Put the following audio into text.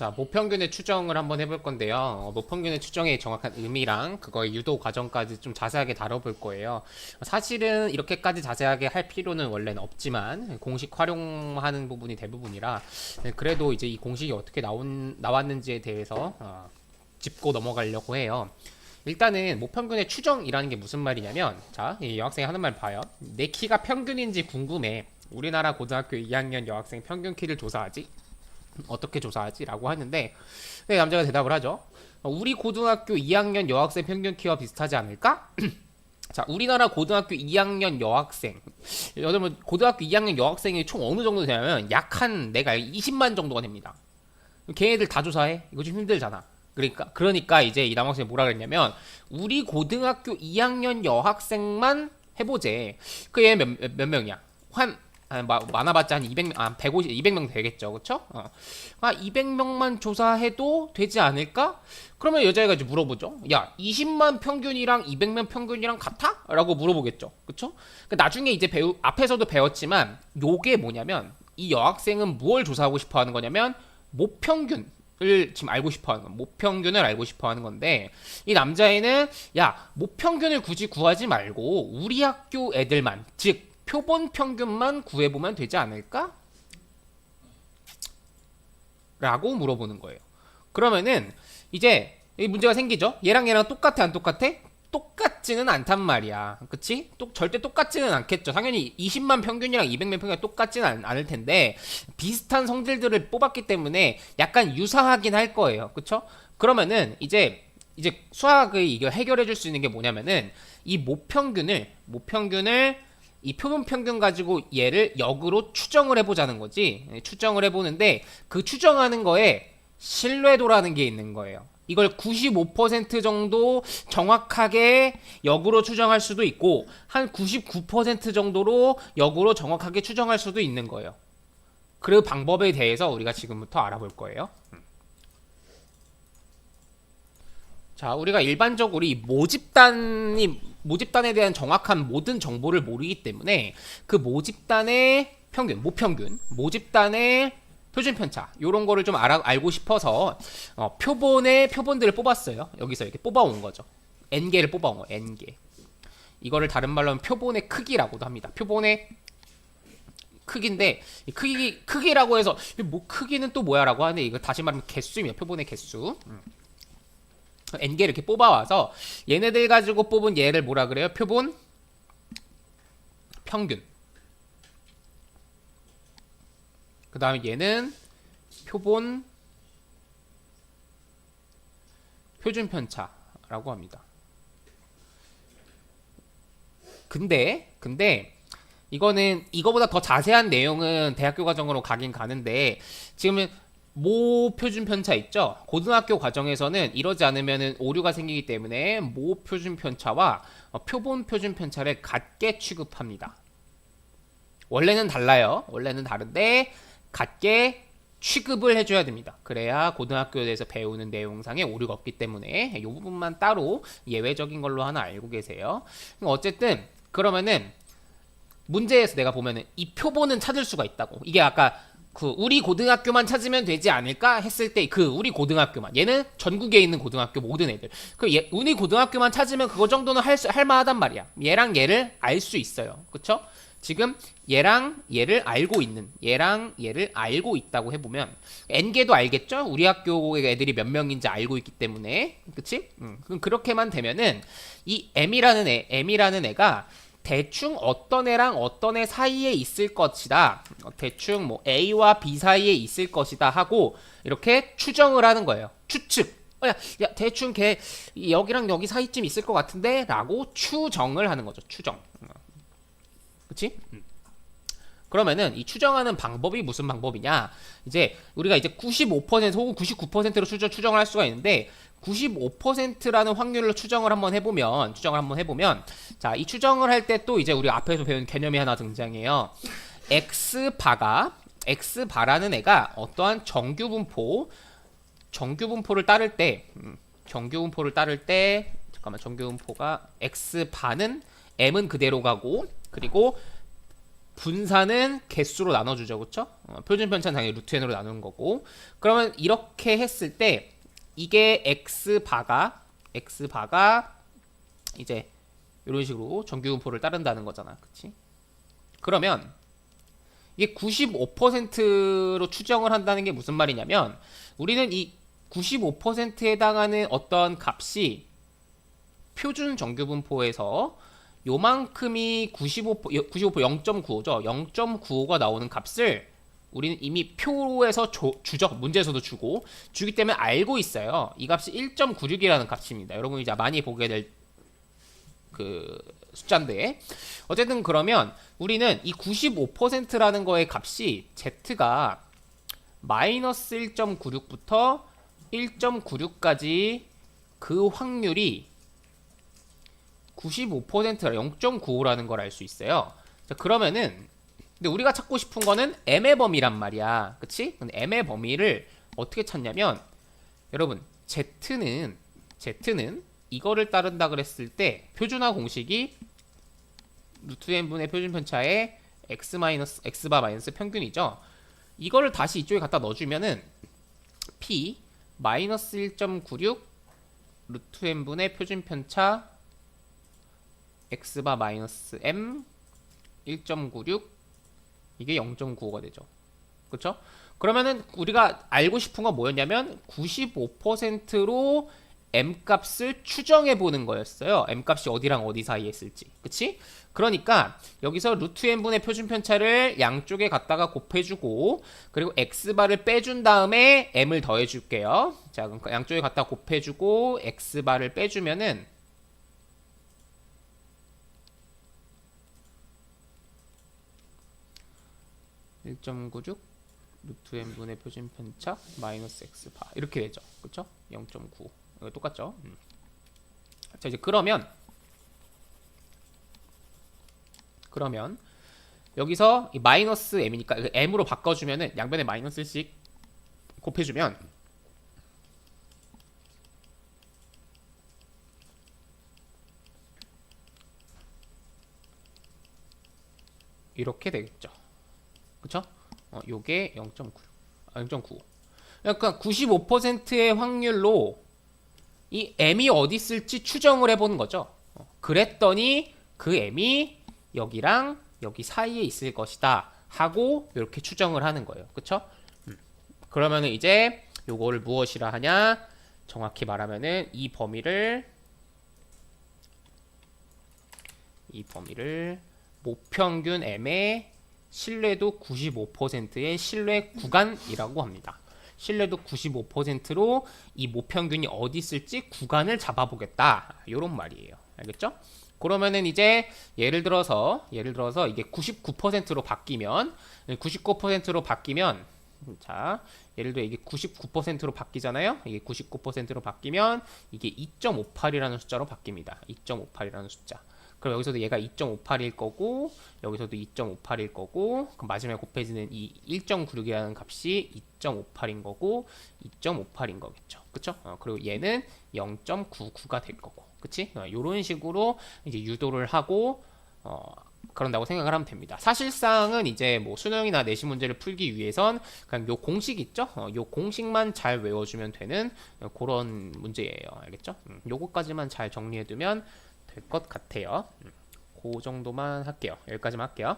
자, 모평균의 추정을 한번 해볼 건데요. 모평균의 추정의 정확한 의미랑 그거의 유도 과정까지 좀 자세하게 다뤄볼 거예요. 사실은 이렇게까지 자세하게 할 필요는 원래는 없지만 공식 활용하는 부분이 대부분이라 그래도 이제 이 공식이 어떻게 나왔는지에 대해서 짚고 넘어가려고 해요. 일단은 모평균의 추정이라는 게 무슨 말이냐면, 자, 이 여학생이 하는 말 봐요. 내 키가 평균인지 궁금해. 우리나라 고등학교 2학년 여학생 평균 키를 조사하지? 어떻게 조사하지? 라고 하는데, 네, 남자가 대답을 하죠. 우리 고등학교 2학년 여학생 평균 키와 비슷하지 않을까? 자, 우리나라 고등학교 2학년 여학생. 여러분, 고등학교 2학년 여학생이 총 어느 정도 되냐면, 약 한, 내가 20만 정도가 됩니다. 걔네들 다 조사해? 이거 좀 힘들잖아. 그러니까 이제 이 남학생이 뭐라 그랬냐면, 우리 고등학교 2학년 여학생만 해보재. 그 얘 몇 명이야? 많아봤자 한 200명, 150, 200명 되겠죠. 그쵸? 200명만 조사해도 되지 않을까? 그러면 여자애가 이제 물어보죠. 야, 20만 평균이랑 200명 평균이랑 같아? 라고 물어보겠죠. 그쵸? 나중에 이제 앞에서도 배웠지만, 요게 뭐냐면, 이 여학생은 뭘 조사하고 싶어 하는 거냐면, 모평균을 지금 알고 싶어 하는 거. 모평균을 알고 싶어 하는 건데, 이 남자애는, 야, 모평균을 굳이 구하지 말고, 우리 학교 애들만, 즉, 표본 평균만 구해보면 되지 않을까? 라고 물어보는 거예요. 그러면은 이제 이 문제가 생기죠. 얘랑 똑같아 안 똑같아? 똑같지는 않단 말이야. 그치? 절대 똑같지는 않겠죠. 당연히 20만 평균이랑 200만 평균이 똑같지는 않을 텐데 비슷한 성질들을 뽑았기 때문에 약간 유사하긴 할 거예요. 그쵸? 그러면은 이제 수학의 이걸 해결해 줄 수 있는 게 뭐냐면은 이 모평균을 이 표본 평균 가지고 얘를 역으로 추정을 해보자는 거지. 추정을 해보는데 그 추정하는 거에 신뢰도라는 게 있는 거예요. 이걸 95% 정도 정확하게 역으로 추정할 수도 있고 한 99% 정도로 역으로 정확하게 추정할 수도 있는 거예요. 그 방법에 대해서 우리가 지금부터 알아볼 거예요. 자, 우리가 일반적으로 이 모집단에 대한 정확한 모든 정보를 모르기 때문에 그 모집단의 평균, 모집단의 표준 편차 요런 거를 좀 알고 싶어서 표본들을 뽑았어요. 여기서 이렇게 뽑아온 거죠. n개를 뽑아온 거예요. n개. 이거를 다른 말로 하면 표본의 크기라고도 합니다. 표본의 크기인데 크기라고 해서 뭐 크기는 또 뭐야라고 하는데 이거 다시 말하면 개수입니다. 표본의 개수. n개 이렇게 뽑아와서 얘네들 가지고 뽑은 얘를 뭐라 그래요? 표본 평균. 그 다음에 얘는 표본 표준 편차라고 합니다. 근데 이거는 이거보다 더 자세한 내용은 대학교 과정으로 가긴 가는데 지금은 모 표준 편차 있죠? 고등학교 과정에서는 이러지 않으면 오류가 생기기 때문에 모 표준 편차와 표본 표준 편차를 같게 취급합니다. 원래는 달라요. 원래는 다른데 같게 취급을 해줘야 됩니다. 그래야 고등학교에서 배우는 내용상에 오류가 없기 때문에 이 부분만 따로 예외적인 걸로 하나 알고 계세요. 어쨌든 그러면은 문제에서 내가 보면은 이 표본은 찾을 수가 있다고. 이게 아까 우리 고등학교만 찾으면 되지 않을까 했을 때 우리 고등학교만 얘는 전국에 있는 고등학교 모든 애들 우리 고등학교만 찾으면 그거 정도는 할 만하단 말이야. 얘랑 얘를 알 수 있어요. 그쵸? 지금 얘랑 얘를 알고 있다고 해보면 n개도 알겠죠? 우리 학교 애들이 몇 명인지 알고 있기 때문에 그치? 그럼 그렇게만 되면은 이 m이라는 애가 대충 어떤 애랑 어떤 애 사이에 있을 것이다. 대충 뭐 A와 B 사이에 있을 것이다 하고 이렇게 추정을 하는 거예요. 추측. 야, 대충 걔 여기랑 여기 사이쯤 있을 것 같은데 라고 추정을 하는 거죠. 추정. 그치? 그러면은 이 추정하는 방법이 무슨 방법이냐? 이제 우리가 이제 95% 혹은 99%로 추정을 할 수가 있는데 95%라는 확률로 추정을 한번 해보면 자, 이 추정을 할 때 또 이제 우리 앞에서 배운 개념이 하나 등장해요. x바라는 애가 어떠한 정규분포를 따를 때 정규분포가 x바는 m은 그대로 가고 그리고 분산은 개수로 나눠주죠, 그쵸? 표준 편차는 당연히 루트 n으로 나누는 거고. 그러면 이렇게 했을 때 이게 x 바가 이제 이런 식으로 정규분포를 따른다는 거잖아, 그치? 그러면 이게 95%로 추정을 한다는 게 무슨 말이냐면 우리는 이 95%에 해당하는 어떤 값이 표준 정규분포에서 요만큼이 95% 0.95죠. 0.95가 나오는 값을 우리는 이미 표에서 주죠. 문제에서도 주기 때문에 알고 있어요. 이 값이 1.96이라는 값입니다. 여러분이 이제 많이 보게 될 그 숫자인데 어쨌든 그러면 우리는 이 95%라는 거의 값이 z가 마이너스 1.96부터 1.96까지 그 확률이 95%라 0.95라는 걸 알 수 있어요. 자, 그러면은 근데 우리가 찾고 싶은 거는 m의 범위란 말이야. 그치? 근데 m의 범위를 어떻게 찾냐면 여러분 z는 이거를 따른다 그랬을 때 표준화 공식이 루트 n분의 표준 편차의 x바 마이너스 평균이죠. 이거를 다시 이쪽에 갖다 넣어주면은 p 마이너스 1.96 루트 n분의 표준 편차 x바 마이너스 m 1.96 이게 0.95가 되죠. 그쵸? 그러면은 우리가 알고 싶은 건 뭐였냐면 95%로 m값을 추정해 보는 거였어요. m값이 어디랑 어디 사이에 있을지. 그치? 그러니까 여기서 루트 n분의 표준 편차를 양쪽에 갖다가 곱해주고 그리고 x바를 빼준 다음에 m을 더해줄게요. 자, 그럼 양쪽에 갖다 곱해주고 x바를 빼주면은 1.96 루트 n분의 표준 편차 마이너스 x바 이렇게 되죠. 그쵸? 0.95 이거 똑같죠? 자 이제 그러면 여기서 이 마이너스 m이니까 m으로 바꿔주면은 양변에 마이너스씩 곱해주면 이렇게 되겠죠. 그쵸? 요게 0.95. 그러니까 95%의 확률로 이 m이 어디 있을지 추정을 해보는 거죠. 그랬더니 그 m이 여기랑 여기 사이에 있을 것이다 하고 이렇게 추정을 하는 거예요. 그쵸? 그러면은 이제 요거를 무엇이라 하냐? 정확히 말하면은 이 범위를 모평균 m의 신뢰도 95%의 신뢰 구간이라고 합니다. 신뢰도 95%로 이 모평균이 어디 있을지 구간을 잡아보겠다. 이런 말이에요. 알겠죠? 그러면은 이제 예를 들어서 이게 99%로 바뀌면 자, 예를 들어 이게 99%로 바뀌잖아요. 이게 99%로 바뀌면 이게 2.58이라는 숫자로 바뀝니다. 2.58이라는 숫자. 그럼 여기서도 얘가 2.58일 거고 여기서도 2.58일 거고 그럼 마지막에 곱해지는 이 1.96이라는 값이 2.58인 거고 2.58인 거겠죠. 그쵸? 그리고 얘는 0.99가 될 거고 그치? 요런 식으로 이제 유도를 하고 그런다고 생각을 하면 됩니다. 사실상은 이제 뭐 수능이나 내신 문제를 풀기 위해선 그냥 요 공식 있죠? 요 공식만 잘 외워주면 되는 그런 문제예요. 알겠죠? 요거까지만 잘 정리해두면 될 것 같아요. 그 정도만 할게요. 여기까지만 할게요.